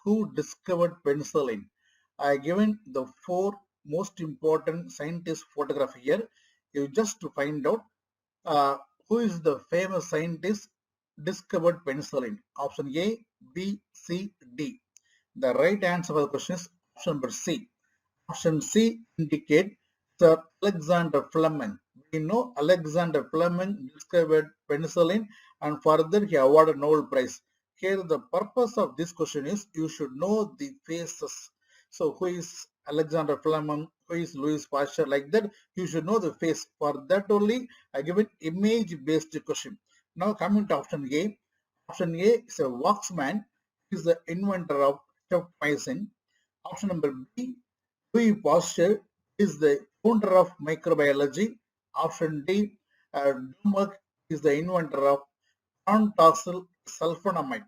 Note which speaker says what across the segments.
Speaker 1: who discovered penicillin. I have given the four most important scientist photograph here. You just to find out uh, who is the famous scientist discovered penicillin. Option A, B, C, D. The right answer for the question is option number C. Option C indicate Sir Alexander Fleming. We know Alexander Fleming discovered penicillin and further he awarded Nobel Prize. Here the purpose of this question is you should know the faces. So who is Alexander Fleming, who is Louis Pasteur, like that you should know the face. For that only I give an image based question. Now coming to option A. Option A is a Waxman, he is the inventor of streptomycin. Option number B, Louis Pasteur is the founder of microbiology. Option D, Dumark is the inventor of non-toxic sulfonamide.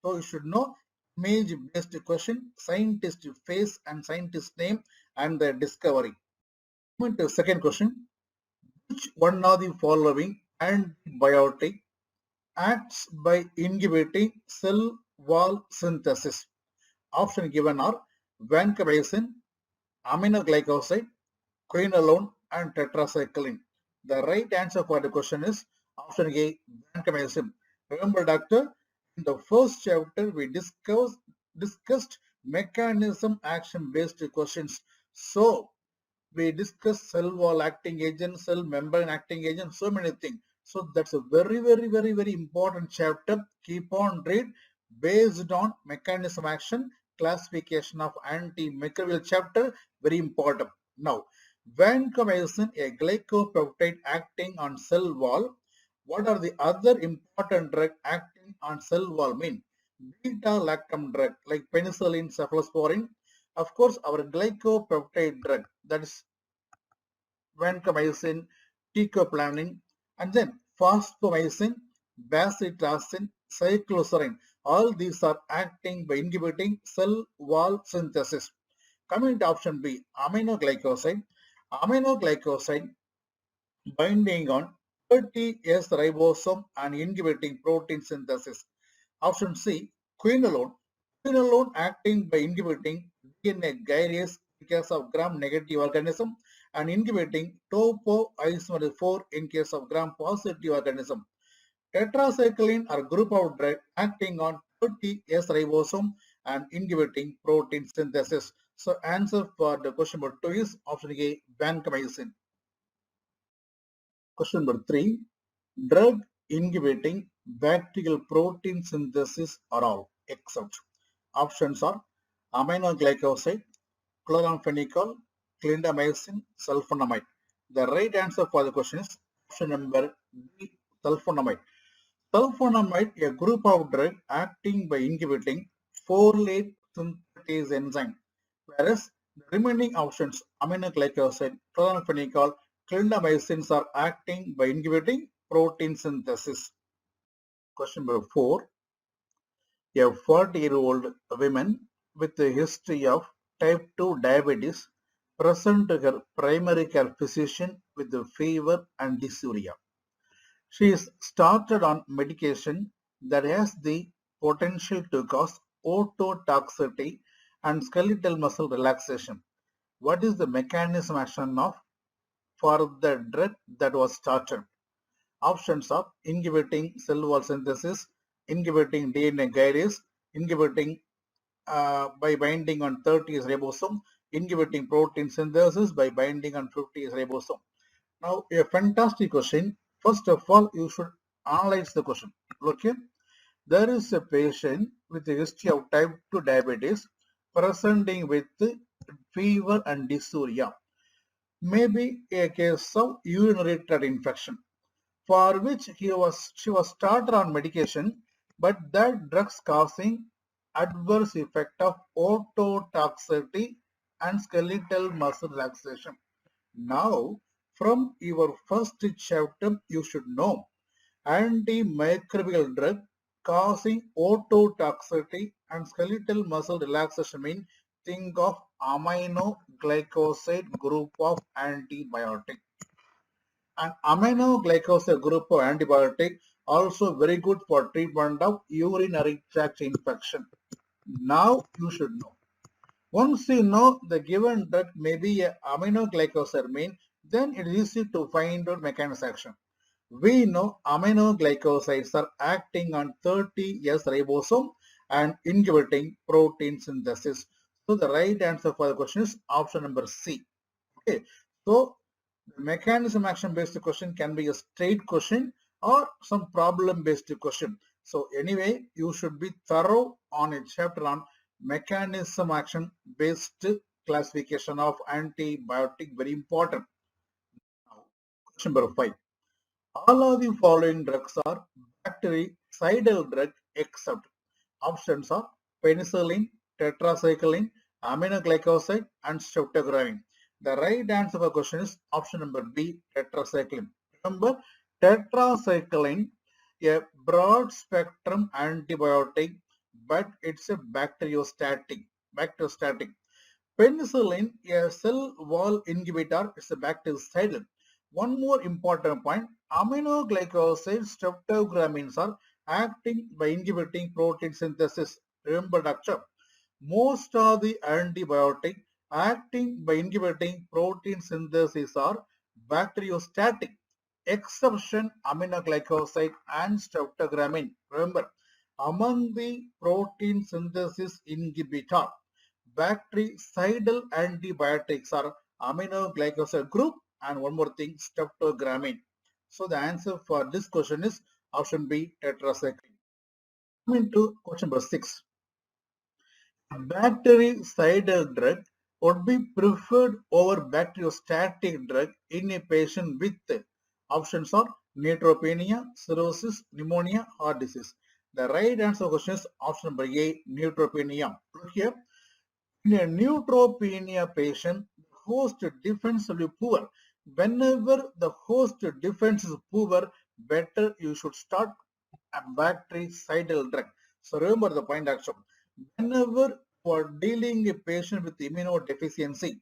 Speaker 1: So you should know image-based question, scientist face and scientist name and the discovery. Coming to second question, which one of the following antibiotic acts by inhibiting cell wall synthesis? Option given are vancomycin, aminoglycoside, quinolone, and tetracycline. The right answer for the question is option A, vancomycin. Remember, doctor, in the first chapter we discussed mechanism action based questions. So we discussed cell wall acting agent, cell membrane acting agent, so many things. So that's a very important chapter. Keep on read based on mechanism action, classification of antimicrobial chapter, very important. Now, vancomycin, a glycopeptide acting on cell wall. What are the other important drug acting on cell wall mean? Beta-lactam drug like penicillin, cephalosporin. Of course, our glycopeptide drug, that is vancomycin, teicoplanin, and then phosphomycin, bacitracin, cycloserine. All these are acting by inhibiting cell wall synthesis. Coming to option B, aminoglycoside. Aminoglycoside binding on 30S ribosome and inhibiting protein synthesis. Option C, quinolone. Quinolone acting by inhibiting DNA gyrase in case of gram-negative organism and inhibiting topoisomerase 4 in case of gram-positive organism. Tetracycline are group of drug acting on 30S ribosome and inhibiting protein synthesis. So answer for the question number 2 is option A, vancomycin. Question number 3, drug inhibiting bacterial protein synthesis are all except. Options are aminoglycoside, chloramphenicol, clindamycin, sulfonamide. The right answer for the question is option number B, sulfonamide. Sulfonamide, a group of drug acting by inhibiting folate synthetase enzyme, whereas the remaining options aminoglycoside, chloramphenicol, clindamycins are acting by inhibiting protein synthesis. Question number 4. A 40-year-old woman with a history of type 2 diabetes present to her primary care physician with a fever and dysuria. She is started on medication that has the potential to cause ototoxicity and skeletal muscle relaxation. What is the mechanism action of for the drug that was started? Options are inhibiting cell wall synthesis, inhibiting DNA gyrase, inhibiting by binding on 30S ribosome, inhibiting protein synthesis by binding on 50S ribosome. Now, a fantastic question. First of all, you should analyze the question. Okay, there is a patient with a history of type 2 diabetes presenting with fever and dysuria. Maybe a case of urinary tract infection for which she was started on medication, but that drugs causing adverse effect of ototoxicity and skeletal muscle relaxation. Now, from your first chapter, you should know antimicrobial drug causing ototoxicity and skeletal muscle relaxation mean think of aminoglycoside group of antibiotic. And aminoglycoside group of antibiotic also very good for treatment of urinary tract infection. Now you should know. Once you know the given drug may be a aminoglycosamine, then it is easy to find out mechanism of action. We know aminoglycosides are acting on 30S ribosome and inhibiting protein synthesis. So the right answer for the question is option number C. Okay. So the mechanism action based question can be a straight question or some problem based question. So anyway, you should be thorough on a chapter on mechanism action based classification of antibiotic. Very important. Now, question number 5. All of the following drugs are bactericidal drug except options are penicillin, tetracycline, aminoglycoside, and streptogramine. The right answer for the question is option number B, tetracycline. Remember, tetracycline, a broad spectrum antibiotic, but it's a bacteriostatic. Penicillin, a cell wall inhibitor, is a bactericidal. One more important point, aminoglycoside streptogramines are acting by inhibiting protein synthesis. Remember, doctor, most of the antibiotic acting by inhibiting protein synthesis are bacteriostatic. Exception aminoglycoside and streptogramine. Remember, among the protein synthesis inhibitor, bactericidal antibiotics are aminoglycoside group and one more thing, streptogramine. So the answer for this question is option B, tetracycline. Coming to question number 6. Bactericidal drug would be preferred over bacteriostatic drug in a patient with options are neutropenia, cirrhosis, pneumonia, heart disease. The right answer to the question is option number A, neutropenia. Look here. In a neutropenia patient, the host defense will be poor. Whenever the host defense is poor, better you should start a bactericidal drug. So remember the point action. Whenever for dealing a patient with immunodeficiency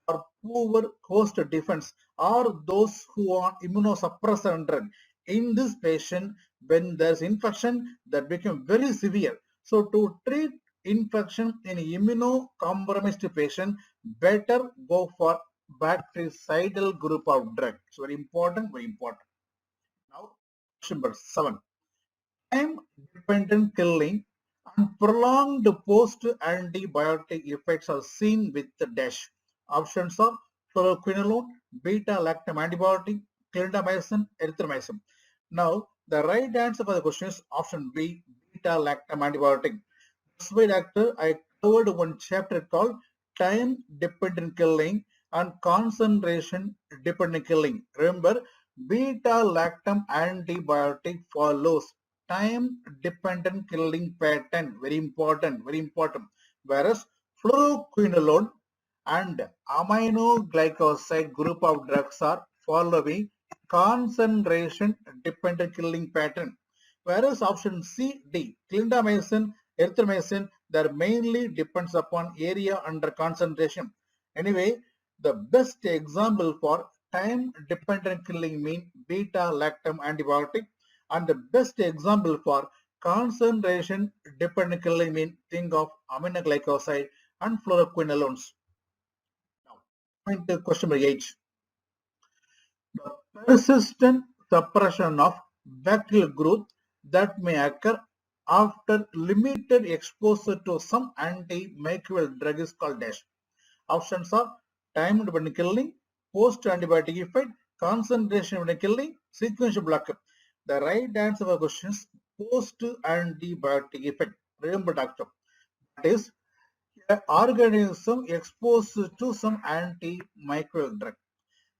Speaker 1: or poor host defense or those who are immunosuppressant drug, in this patient, when there's infection, that become very severe. So to treat infection in immunocompromised patient, better go for bactericidal group of drug. So very important, very important. Now, question number 7. Time-dependent killing and prolonged post-antibiotic effects are seen with the dash. Options are fluoroquinolone, beta-lactam antibiotic, clindamycin, erythromycin. Now, the right answer for the question is option B, beta-lactam antibiotic. That's why, doctor, I covered one chapter called time-dependent killing and concentration-dependent killing. Remember, beta-lactam antibiotic follows time-dependent killing pattern. Very important, very important. Whereas fluoroquinolone and aminoglycoside group of drugs are following concentration-dependent killing pattern. Whereas option C, D, clindamycin, erythromycin, that mainly depends upon area under concentration. Anyway, the best example for time-dependent killing mean beta-lactam antibiotic, and the best example for concentration dependent killing mean think of aminoglycoside and fluoroquinolones. Now, coming to question number 8. The persistent suppression of bacterial growth that may occur after limited exposure to some antimicrobial drug is called dash. Options are time-dependent killing, post-antibiotic effect, concentration-dependent killing, sequential blocker. The right answer for the question is post-antibiotic effect. Remember, doctor, that is an organism exposed to some antimicrobial drug.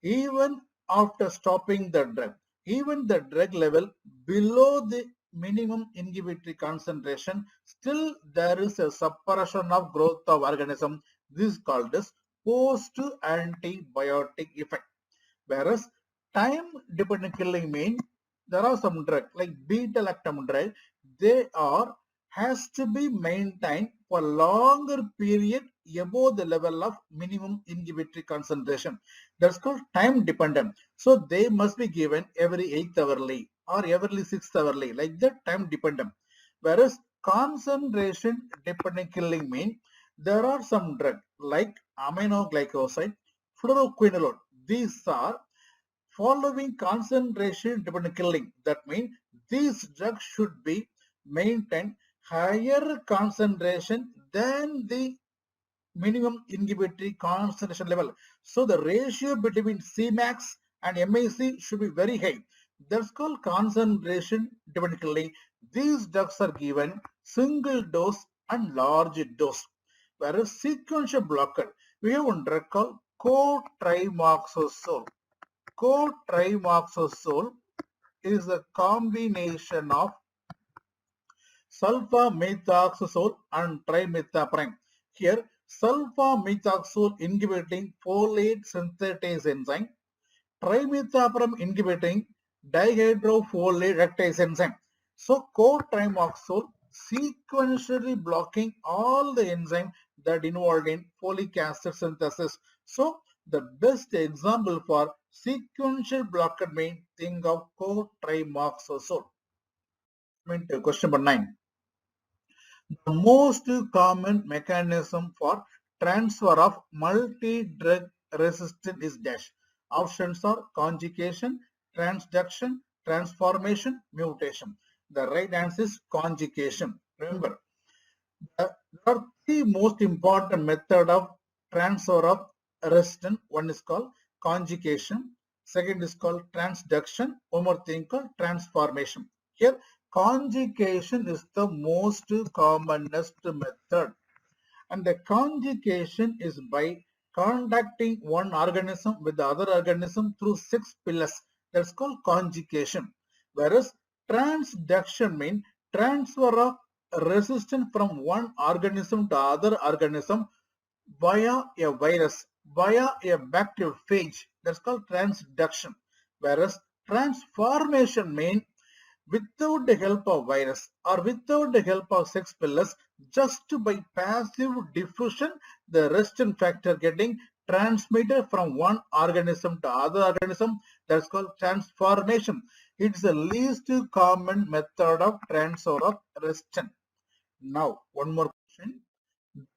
Speaker 1: Even after stopping the drug, even the drug level below the minimum inhibitory concentration, still there is a suppression of growth of organism. This is called as post-antibiotic effect. Whereas time-dependent killing means there are some drug like beta-lactam drug, they are has to be maintained for longer period above the level of minimum inhibitory concentration. That's called time dependent. So they must be given every 8th hourly or every 6th hourly, like that time dependent. Whereas concentration dependent killing mean there are some drugs like aminoglycoside, fluoroquinolone. These are following concentration dependent killing. That means these drugs should be maintained higher concentration than the minimum inhibitory concentration level. So the ratio between Cmax and MAC should be very high. That's called concentration dependent killing. These drugs are given single dose and large dose. Whereas sequential blocker, we have one drug called cotrimoxazole. Cotrimoxazole is a combination of sulfamethoxazole and trimethoprim. Here, sulfamethoxazole inhibiting folate synthetase enzyme, trimethoprim inhibiting dihydrofolate reductase enzyme. So, cotrimoxazole sequentially blocking all the enzymes that involved in folic acid synthesis. So, the best example for sequential blocker may think of cotrimoxazole. Question number 9. The most common mechanism for transfer of multi-drug resistant is dash. Options are conjugation, transduction, transformation, mutation. The right answer is conjugation. Remember, there are three most important method of transfer of resistant. One is called conjugation, second is called transduction, one more thing called transformation. Here, conjugation is the most commonest method, and the conjugation is by conducting one organism with the other organism through 6 pillars. That's called conjugation. Whereas transduction means transfer of resistance from one organism to other organism via a virus, via a bacteriophage. That's called transduction. Whereas transformation means without the help of virus or without the help of 6 pillars, just by passive diffusion, the resistant factor getting transmitted from one organism to other organism. That's called transformation. It's the least common method of transfer of resistant. Now, one more question.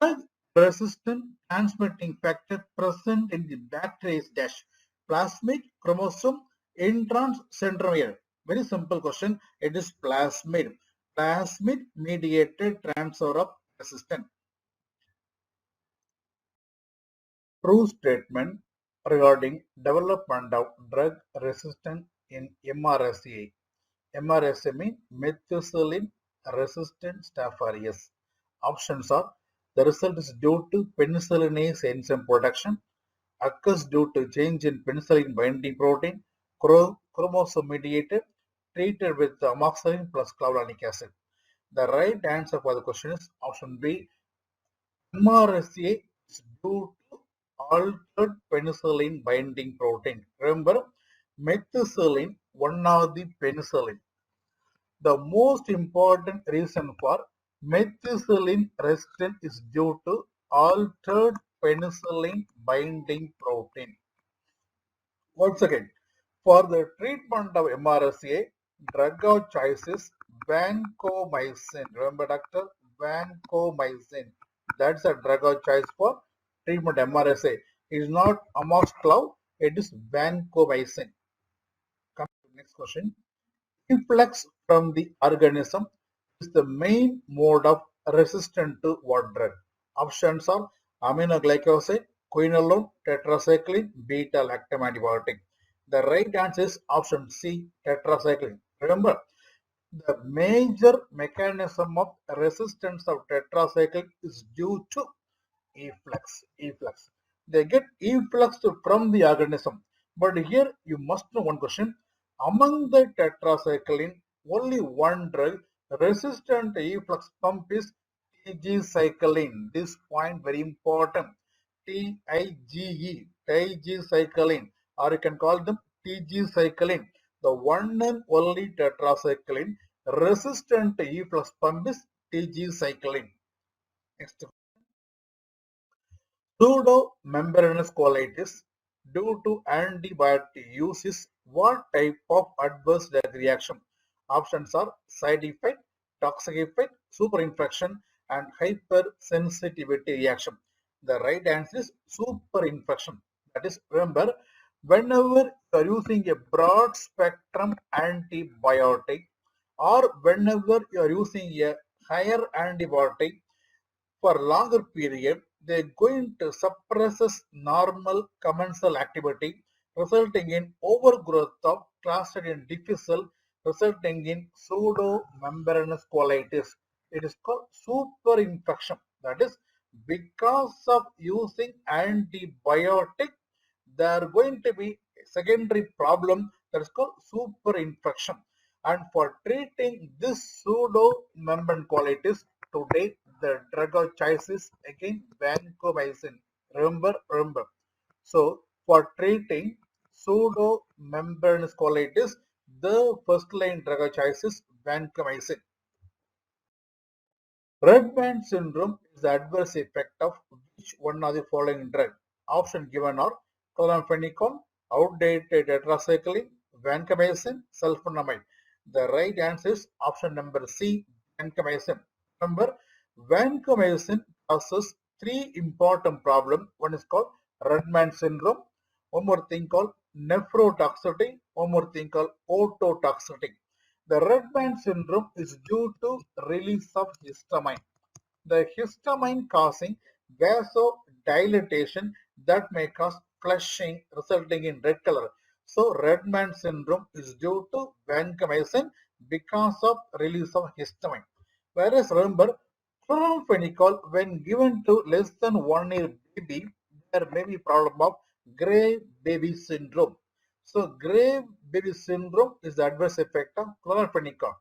Speaker 1: Drug resistant transmitting factor present in the bacteria is dash plasmid, chromosome, introns, centromere. Very simple question. It is plasmid. Plasmid mediated transfer of resistance. True statement regarding development of drug resistance in MRSA. MRSA means methicillin resistant staph aureus. Options are the result is due to penicillinase enzyme production, occurs due to change in penicillin binding protein, chromosome mediated, treated with amoxicillin plus clavulanic acid. The right answer for the question is option B. MRSA is due to altered penicillin binding protein. Remember, methicillin, one of the penicillin. The most important reason for methicillin resistance is due to altered penicillin binding protein. Once again, for the treatment of MRSA, drug of choice is vancomycin. Remember, doctor, vancomycin. That's a drug of choice for treatment MRSA. It is not amoxiclav, it is vancomycin. Come to the next question. Efflux from the organism is the main mode of resistance to what drug? Options are aminoglycoside, quinolone, tetracycline, beta-lactam antibiotic. The right answer is option C, tetracycline. Remember, the major mechanism of resistance of tetracycline is due to efflux. They get efflux from the organism. But here you must know one question. Among the tetracycline, only one drug resistant efflux pump is TG-cycline. This point very important. TIGE, TIG-cycline, or you can call them TG-cycline. The one and only tetracycline resistant efflux pump is TG-cycline. Next. Pseudomembranous colitis due to antibiotic use is what type of adverse drug reaction? Options are side effect, toxic effect, superinfection and hypersensitivity reaction. The right answer is superinfection. That is, remember, whenever you are using a broad spectrum antibiotic or whenever you are using a higher antibiotic for longer period, they're going to suppress normal commensal activity, resulting in overgrowth of Clostridium difficile, resulting in pseudomembranous colitis. It is called superinfection. That is, because of using antibiotic, there are going to be secondary problem that is called superinfection. And for treating this pseudomembranous colitis, today the drug of choice is again vancomycin. Remember. So for treating pseudomembranous colitis, the first line drug of choice is vancomycin. Red band syndrome is the adverse effect of which one of the following drug? Option given are chloramphenicol, outdated tetracycline, vancomycin, sulfonamide. The right answer is option number C, vancomycin. Remember, vancomycin causes three important problems. One is called red band syndrome, one more thing called nephrotoxicity, one more thing called ototoxicity. The red band syndrome is due to release of histamine. The histamine causing vasodilatation that may cause flushing resulting in red color. So red band syndrome is due to vancomycin because of release of histamine. Whereas remember, chloramphenicol when given to less than 1 year baby, there may be problem of gray baby syndrome. So grave baby syndrome is the adverse effect of chloramphenicol.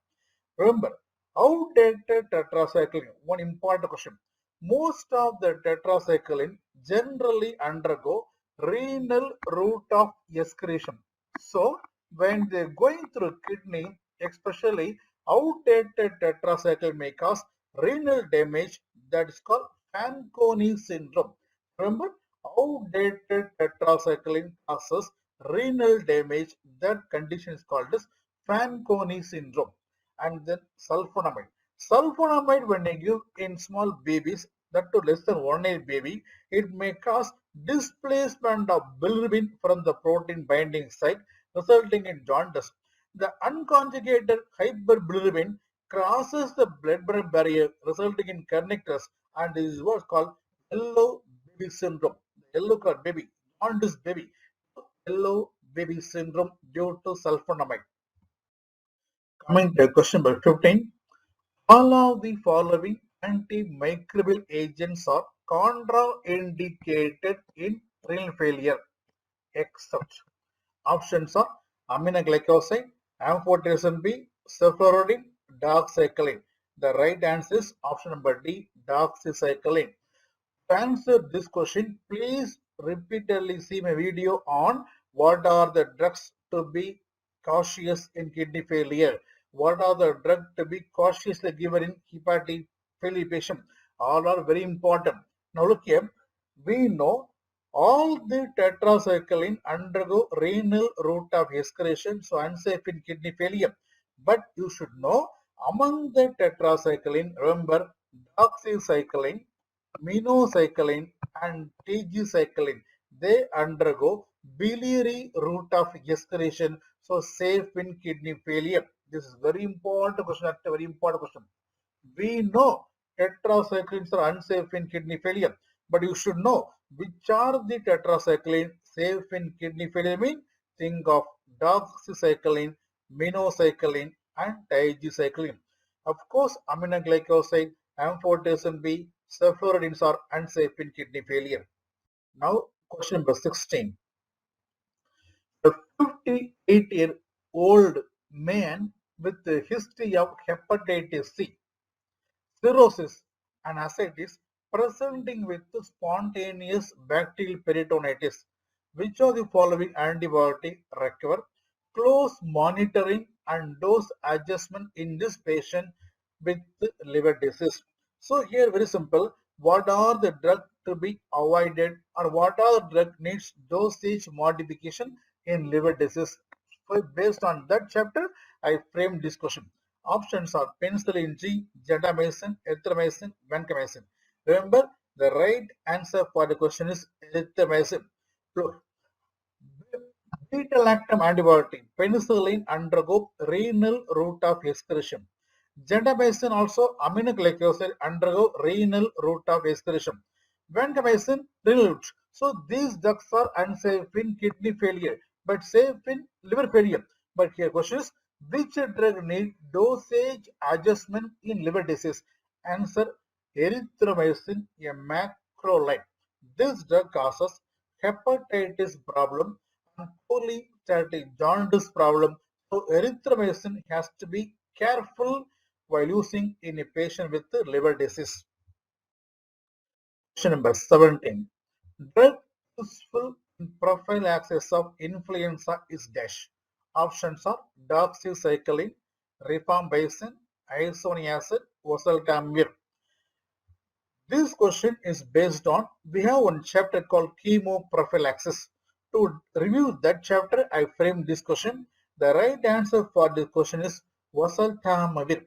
Speaker 1: Remember, outdated tetracycline, one important question. Most of the tetracycline generally undergo renal route of excretion. So when they're going through kidney, especially outdated tetracycline may cause renal damage that is called Fanconi syndrome. Remember, outdated tetracycline causes renal damage. That condition is called as Fanconi syndrome. And then sulfonamide. Sulfonamide, when they give in small babies, that to less than 1 year baby, it may cause displacement of bilirubin from the protein binding site, resulting in jaundice. The unconjugated hyperbilirubin crosses the blood-brain barrier, resulting in kernicterus, and this is what's called yellow baby syndrome. Yellow colored baby, jaundice baby, yellow baby syndrome due to sulfonamide. Coming to question number 15, all of the following antimicrobial agents are contraindicated in renal failure except options are aminoglycoside, amphotericin B, cephalosporin, doxycycline. The right answer is option number D, doxycycline. To answer this question, please repeatedly see my video on what are the drugs to be cautious in kidney failure. What are the drugs to be cautiously given in hepatic failure patient? All are very important. Now look here, we know all the tetracycline undergo renal route of excretion, so unsafe in kidney failure. But you should know among the tetracycline, remember doxycycline, minocycline and tetracycline, they undergo biliary route of excretion, so safe in kidney failure. This is very important question. That's a very important question. We know tetracyclines are unsafe in kidney failure, but you should know which are the tetracycline safe in kidney failure. Mean think of doxycycline, minocycline, and diazocycline. Of course, aminoglycoside, amphotericin B, cephalosporins are unsafe in kidney failure. Now, question number 16. A 58-year-old man with a history of hepatitis C, cirrhosis, and ascites presenting with spontaneous bacterial peritonitis. Which of the following antibiotic require close monitoring and dose adjustment in this patient with liver disease? So here very simple. What are the drugs to be avoided or what are the drug needs dosage modification in liver disease? So based on that chapter, I framed this question. Options are penicillin G, gentamicin, erythromycin, vancomycin. Remember, the right answer for the question is erythromycin. Beta-lactam antibiotic, penicillin undergo renal route of excretion. Gentamicin also aminoglycoside undergo renal route of excretion. Vancomycin renal route. So these drugs are unsafe in kidney failure, but safe in liver failure. But here question is, which drug need dosage adjustment in liver disease? Answer, erythromycin, a macrolide. This drug causes hepatitis problem and polystatic jaundice problem. So erythromycin has to be careful while using in a patient with liver disease. Question number 17. Drug useful in prophylaxis of influenza is dash. Options are doxycycline, rifampicin, isoniazid, oseltamivir. This question is based on, we have one chapter called chemoprophylaxis. To review that chapter, I framed this question. The right answer for this question is oseltamivir.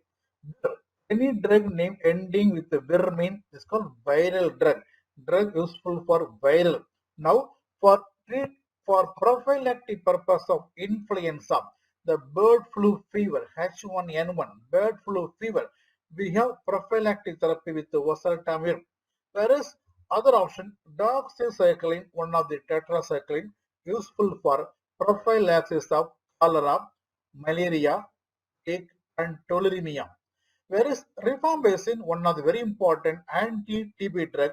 Speaker 1: Any drug name ending with the vir mean is called viral drug. Drug useful for viral. Now, for treat for prophylactic purpose of influenza, the bird flu fever H1N1 bird flu fever, we have prophylactic therapy with the oseltamivir. Whereas other option, doxycycline, one of the tetracycline, useful for prophylaxis of cholera, malaria, plague, and tularemia. Whereas rifampicin, one of the very important anti-TB drug,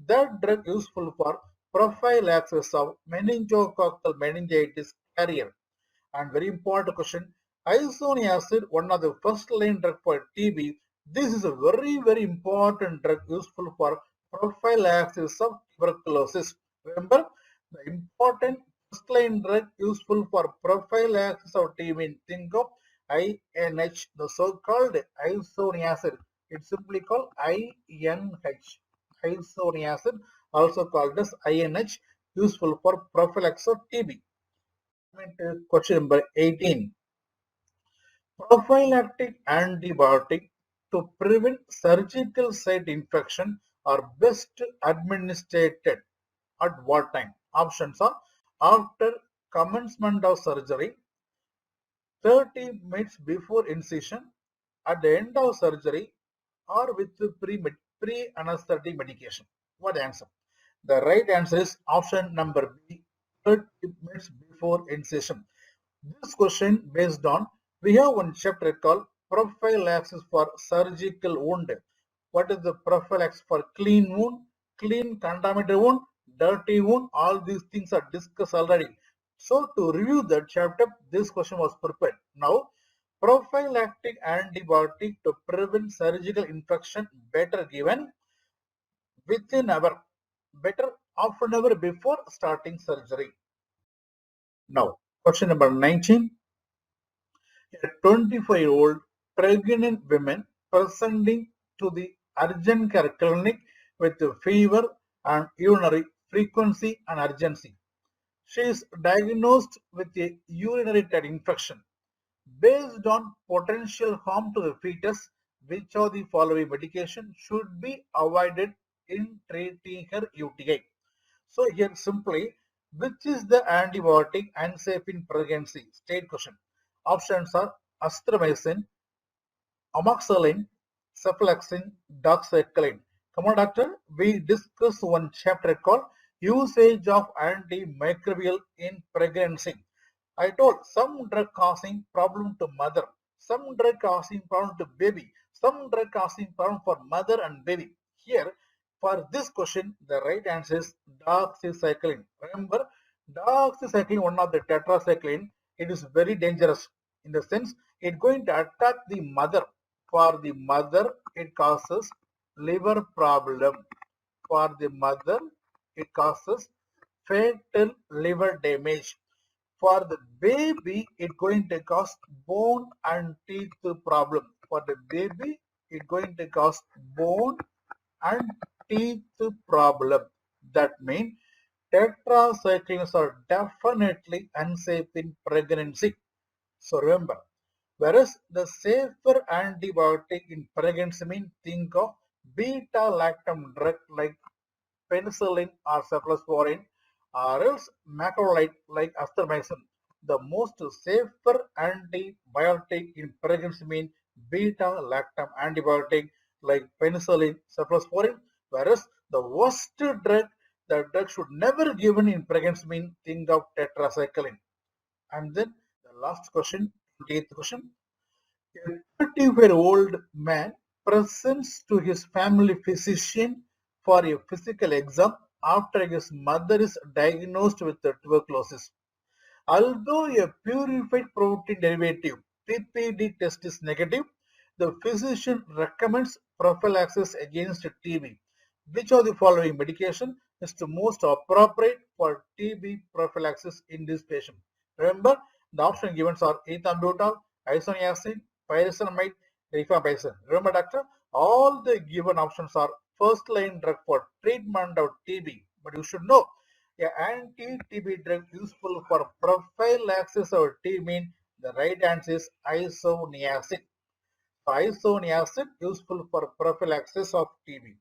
Speaker 1: that drug useful for prophylaxis of meningococcal meningitis carrier. And very important question, isoniazid, one of the first line drug for TB. This is a very important drug useful for prophylaxis of tuberculosis. Remember, the important first line drug useful for prophylaxis of TB. Think of INH, the so-called isoniazid. It's simply called INH. Isoniazid, also called as INH, useful for prophylaxis of TB. Question number 18. Prophylactic antibiotic to prevent surgical site infection are best administered at what time? Options are after commencement of surgery, 30 minutes before incision, at the end of surgery, or with pre-anesthetic medication. What answer? The right answer is option number B, 30 minutes before incision. This question based on, we have one chapter called prophylaxis for surgical wound. What is the prophylaxis for clean wound, clean contaminated wound, dirty wound? All these things are discussed already. So to review that chapter, this question was prepared. Now, prophylactic antibiotic to prevent surgical infection better given within hour, better half an hour before starting surgery. Now, question number 19. A 25-year-old pregnant woman presenting to the urgent care clinic with fever and urinary frequency and urgency. She is diagnosed with a urinary tract infection. Based on potential harm to the fetus, which of the following medication should be avoided in treating her UTI? So here simply, which is the antibiotic unsafe in pregnancy? State question. Options are azithromycin, amoxicillin, cephalexin, doxycycline. Come on, doctor. We discussed one chapter called usage of antimicrobial in pregnancy. I told some drug causing problem to mother, some drug causing problem to baby, some drug causing problem for mother and baby. Here, for this question, the right answer is doxycycline. Remember, doxycycline, one of the tetracycline, it is very dangerous in the sense it going to attack the mother. For the mother, it causes liver problem. For the mother, it causes fatal liver damage. For the baby, it going to cause bone and teeth problem. For the baby, it going to cause bone and teeth problem. That means tetracyclines are definitely unsafe in pregnancy. So remember, Whereas the safer antibiotic in pregnancy mean think of beta-lactam drug like penicillin or cephalosporin or else macrolide like azithromycin. The most safer antibiotic in pregnancy mean beta-lactam antibiotic like penicillin, cephalosporin, whereas the worst drug, the drug should never given in pregnancy mean think of tetracycline. And then the last question, 28th question. A 30-year-old man presents to his family physician for a physical exam after his mother is diagnosed with tuberculosis. Although a purified protein derivative (PPD) test is negative, the physician recommends prophylaxis against TB. Which of the following medication is the most appropriate for TB prophylaxis in this patient? Remember, the option given are ethambutol, isoniazid, pyrazinamide, rifampicin. Remember, doctor, all the given options are first line drug for treatment of TB. But you should know a anti-TB drug useful for prophylaxis of TB, the right answer is isoniazid. So isoniazid useful for prophylaxis of TB.